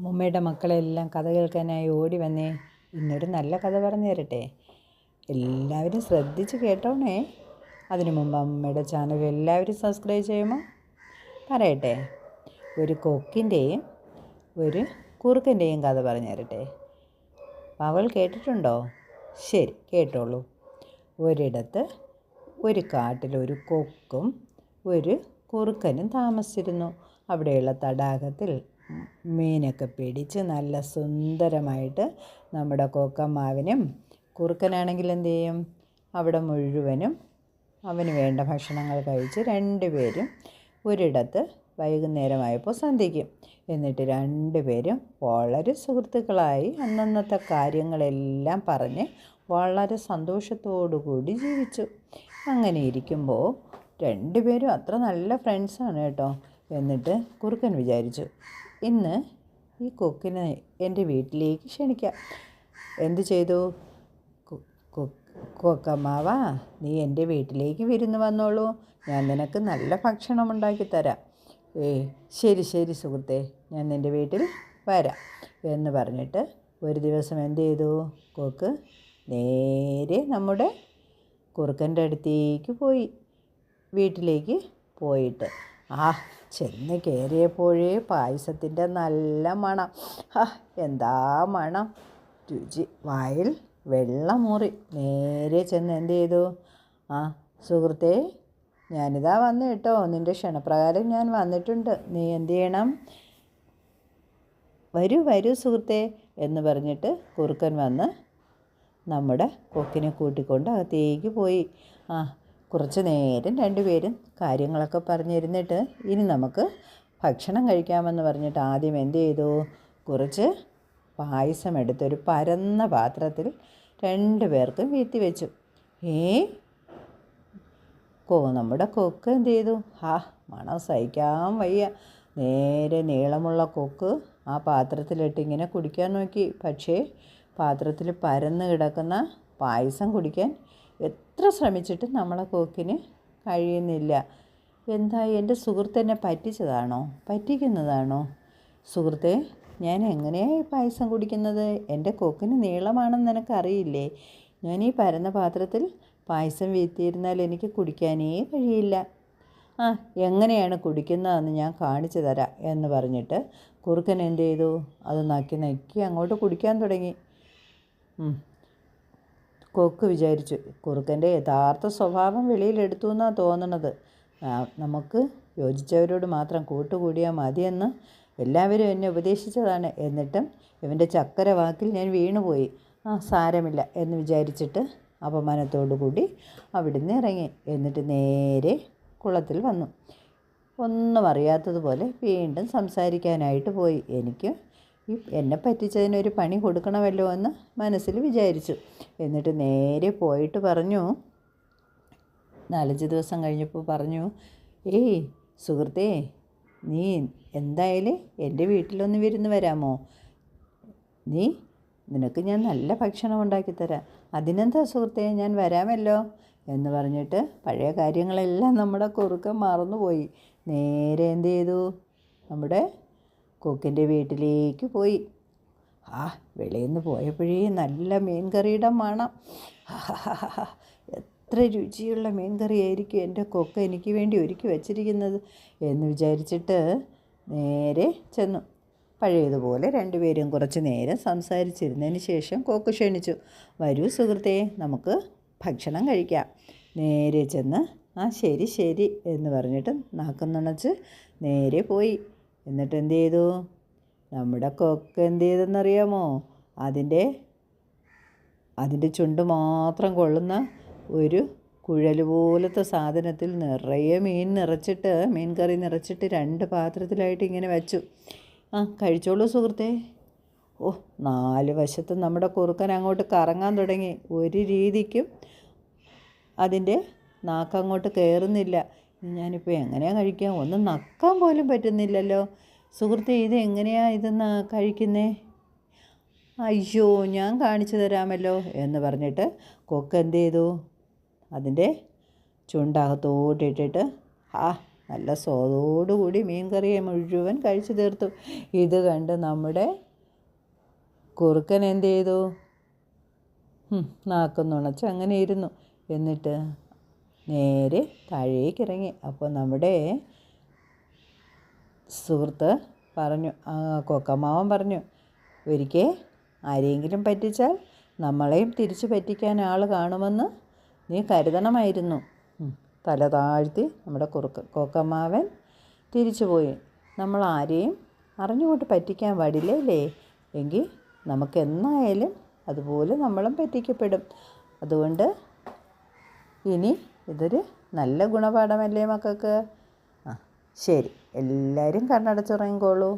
മുമ്മയുടെ മക്കളെല്ലാം കഥ കേൾക്കാനായി ഓടി വന്നേ. ഇന്നൊരു നല്ല കഥ പറഞ്ഞു തരട്ടെ. എല്ലാവരും ശ്രദ്ധിച്ച് കേട്ടോണേ. അതിനു മുമ്പ് അമ്മയുടെ ചാനൽ എല്ലാവരും സബ്സ്ക്രൈബ് ചെയ്യുമോ? പറയട്ടെ. ഒരു കൊക്കിൻ്റെയും ഒരു കുറുക്കൻ്റെയും കഥ പറഞ്ഞു തരട്ടെ. അവൾ കേട്ടിട്ടുണ്ടോ? ശരി, കേട്ടോളൂ. ഒരിടത്ത് ഒരു കാട്ടിൽ ഒരു കൊക്കും ഒരു കുറുക്കനും താമസിച്ചിരുന്നു. അവിടെയുള്ള തടാകത്തിൽ മീനൊക്കെ പിടിച്ച് നല്ല സുന്ദരമായിട്ട് നമ്മുടെ കൊക്കമ്മാവനും, കുറുക്കനാണെങ്കിൽ എന്തു ചെയ്യും, അവിടെ മുഴുവനും അവന് വേണ്ട ഭക്ഷണങ്ങൾ കഴിച്ച് രണ്ടുപേരും ഒരിടത്ത് വൈകുന്നേരമായപ്പോൾ സന്ധിക്കും. എന്നിട്ട് രണ്ടുപേരും വളരെ സുഹൃത്തുക്കളായി അന്നന്നത്തെ കാര്യങ്ങളെല്ലാം പറഞ്ഞ് വളരെ സന്തോഷത്തോടു കൂടി ജീവിച്ചു. അങ്ങനെ ഇരിക്കുമ്പോൾ രണ്ടുപേരും അത്ര നല്ല ഫ്രണ്ട്സാണ് കേട്ടോ. എന്നിട്ട് കുറുക്കൻ വിചാരിച്ചു, ഇന്ന് ഈ കൊക്കിനെ എൻ്റെ വീട്ടിലേക്ക് ക്ഷണിക്കാം. എന്തു ചെയ്തു? കൊക്കമ്മാവാ, നീ എൻ്റെ വീട്ടിലേക്ക് വിരുന്ന് വന്നോളൂ, ഞാൻ നിനക്ക് നല്ല ഭക്ഷണം ഉണ്ടാക്കി തരാം. ശരി ശരി സുഹൃത്തേ, ഞാൻ നിൻ്റെ വീട്ടിൽ വരാം എന്ന് പറഞ്ഞിട്ട് ഒരു ദിവസം എന്ത് ചെയ്തു? കൊക്ക് നേരെ നമ്മുടെ കുറുക്കൻ്റെ അടുത്തേക്ക് പോയി. വീട്ടിലേക്ക് പോയിട്ട് ചെന്ന് കയറിയപ്പോഴേ പായസത്തിൻ്റെ നല്ല മണം. എന്താ മണം! രുചി, വായിൽ വെള്ളമൂറി. നേരെ ചെന്ന് എന്ത് ചെയ്തു? സുഹൃത്തേ, ഞാനിതാ വന്നു കേട്ടോ, നിൻ്റെ ക്ഷണപ്രകാരം ഞാൻ വന്നിട്ടുണ്ട്, നീ എന്ത് ചെയ്യണം? വരൂ വരൂ സുഹൃത്തേ എന്ന് പറഞ്ഞിട്ട് കുറുക്കൻ വന്ന് നമ്മുടെ കൊക്കിനെ കൂട്ടിക്കൊണ്ട് അകത്തേക്ക് പോയി. കുറച്ച് നേരം രണ്ടുപേരും കാര്യങ്ങളൊക്കെ പറഞ്ഞിരുന്നിട്ട് ഇനി നമുക്ക് ഭക്ഷണം കഴിക്കാമെന്ന് പറഞ്ഞിട്ട് ആദ്യം എന്ത് ചെയ്തു? കുറച്ച് പായസം എടുത്തൊരു പരന്ന പാത്രത്തിൽ രണ്ടുപേർക്കും വീഴ്ത്തി വെച്ചു. നമ്മുടെ കൊക്ക് എന്ത് ചെയ്തു? മണം സഹിക്കാൻ വയ്യ. നേരെ നീളമുള്ള കൊക്ക് ആ പാത്രത്തിലിട്ട് ഇങ്ങനെ കുടിക്കാൻ നോക്കി. പക്ഷേ പാത്രത്തിൽ പരന്ന് കിടക്കുന്ന പായസം കുടിക്കാൻ എത്ര ശ്രമിച്ചിട്ടും നമ്മളെ കൊക്കിന് കഴിയുന്നില്ല. എന്താ, എൻ്റെ സുഹൃത്തെന്നെ പറ്റിച്ചതാണോ, പറ്റിക്കുന്നതാണോ? സുഹൃത്തേ, ഞാൻ എങ്ങനെയാണ് ഈ പായസം കുടിക്കുന്നത്? എൻ്റെ കൊക്കിന് നീളമാണെന്ന് നിനക്കറിയില്ലേ? ഞാൻ ഈ പരന്ന പാത്രത്തിൽ പായസം വീഴ്ത്തിയിരുന്നാൽ എനിക്ക് കുടിക്കാനേ കഴിയില്ല. എങ്ങനെയാണ് കുടിക്കുന്നതെന്ന് ഞാൻ കാണിച്ചു തരാം എന്ന് പറഞ്ഞിട്ട് കുറുക്കൻ എന്ത് ചെയ്തു? അത് നക്കി അങ്ങോട്ട് കുടിക്കാൻ തുടങ്ങി. കൊക്ക് വിചാരിച്ചു, കുറുക്കൻ്റെ യഥാർത്ഥ സ്വഭാവം വെളിയിലെടുത്തു എന്നാണ് തോന്നണത്. നമുക്ക് യോജിച്ചവരോട് മാത്രം കൂട്ടുകൂടിയാൽ മതിയെന്ന് എല്ലാവരും എന്നെ ഉപദേശിച്ചതാണ്. എന്നിട്ടും ഇവൻ്റെ ചക്കര വാക്കിൽ ഞാൻ വീണുപോയി. സാരമില്ല എന്ന് വിചാരിച്ചിട്ട് അപമാനത്തോടു കൂടി അവിടുന്ന് ഇറങ്ങി. എന്നിട്ട് നേരെ കുളത്തിൽ വന്നു. ഒന്നും അറിയാത്തതുപോലെ വീണ്ടും സംസാരിക്കാനായിട്ട് പോയി. എനിക്ക് എന്നെ പറ്റിച്ചതിനൊരു പണി കൊടുക്കണമല്ലോ എന്ന് മനസ്സിൽ വിചാരിച്ചു. എന്നിട്ട് നേരെ പോയിട്ട് പറഞ്ഞു, 4-5 ദിവസം കഴിഞ്ഞപ്പോൾ പറഞ്ഞു, സുഹൃത്തേ, നീ എന്തായാലും എൻ്റെ വീട്ടിലൊന്ന് വിരുന്ന് വരാമോ? നിനക്ക് ഞാൻ നല്ല ഭക്ഷണം ഉണ്ടാക്കിത്തരാം. അതിനെന്താ സുഹൃത്തേ, ഞാൻ വരാമല്ലോ എന്ന് പറഞ്ഞിട്ട് പഴയ കാര്യങ്ങളെല്ലാം നമ്മുടെ കുറുക്കൻ മറന്നുപോയി. നേരെ എന്ത് ചെയ്തു? നമ്മുടെ കൊക്കിൻ്റെ വീട്ടിലേക്ക് പോയി. വെളിയിൽ നിന്ന് പോയപ്പോഴേ നല്ല മീൻ കറിയുടെ മണം. എത്ര രുചിയുള്ള മീൻ കറിയായിരിക്കും എൻ്റെ കൊക്ക് എനിക്ക് വേണ്ടി ഒരുക്കി വച്ചിരിക്കുന്നത് എന്ന് വിചാരിച്ചിട്ട് നേരെ ചെന്നു. പഴയതുപോലെ രണ്ടുപേരും കുറച്ച് നേരം സംസാരിച്ചിരുന്നതിന് ശേഷം കൊക്ക് ക്ഷണിച്ചു, വരൂ സുഹൃത്തേ, നമുക്ക് ഭക്ഷണം കഴിക്കാം. നേരെ ചെന്ന് ശരി ശരി എന്ന് പറഞ്ഞിട്ട് നാക്കം നുണച്ച് നേരെ പോയി. എന്നിട്ട് എന്ത് ചെയ്തു? നമ്മുടെ കൊക്ക് എന്ത് ചെയ്തെന്നറിയാമോ? അതിൻ്റെ ചുണ്ട് മാത്രം കൊള്ളുന്ന ഒരു കുഴൽ പോലത്തെ സാധനത്തിൽ നിറയെ മീൻ കറി നിറച്ചിട്ട് 2 പാത്രത്തിലായിട്ട് ഇങ്ങനെ വെച്ചു. കഴിച്ചോളൂ സുഹൃത്തേ. 4 വശത്തും നമ്മുടെ കുറുക്കൻ അങ്ങോട്ട് കറങ്ങാൻ തുടങ്ങി. ഒരു രീതിക്കും അതിൻ്റെ നാക്കങ്ങോട്ട് കയറുന്നില്ല. ഞാനിപ്പോൾ എങ്ങനെയാണ് കഴിക്കുക? ഒന്നും നക്കാൻ പോലും പറ്റുന്നില്ലല്ലോ. സുഹൃത്തേ, ഇത് എങ്ങനെയാണ് ഇതെന്ന് കഴിക്കുന്നേ? അയ്യോ, ഞാൻ കാണിച്ചു തരാമല്ലോ എന്ന് പറഞ്ഞിട്ട് കൊക്ക് എന്ത് ചെയ്തു? അതിൻ്റെ ചുണ്ടകത്തോട്ടിട്ടിട്ട് നല്ല സ്വാദോടുകൂടി മീൻ കറിയെ മുഴുവൻ കഴിച്ചു തീർത്തു. ഇത് കണ്ട് നമ്മുടെ കുറുക്കൻ എന്ത് ചെയ്തു? നാക്കും നുണച്ച് അങ്ങനെ ഇരുന്നു. എന്നിട്ട് നേരെ താഴേക്ക് ഇറങ്ങി. അപ്പോൾ നമ്മുടെ സുഹൃത്ത് പറഞ്ഞു, കൊക്കമ്മാവൻ പറഞ്ഞു, ഒരിക്കൽ ആരെയെങ്കിലും പറ്റിച്ചാൽ നമ്മളെയും തിരിച്ചു പറ്റിക്കാൻ ആൾ കാണുമെന്ന് നീ കരുതണമായിരുന്നു. തല താഴ്ത്തി നമ്മുടെ കൊക്കമ്മാവൻ തിരിച്ചു പോയി. നമ്മൾ ആരെയും അറിഞ്ഞുകൊണ്ട് പറ്റിക്കാൻ പാടില്ലേ? എങ്കിൽ നമുക്കെന്നായാലും അതുപോലെ നമ്മളും പറ്റിക്കപ്പെടും. അതുകൊണ്ട് ഇനി ഇതൊരു നല്ല ഗുണപാഠമല്ലേ മക്കൾക്ക്? ശരി, എല്ലാവരും കണ്ണടച്ചുറങ്ങിക്കോളൂ.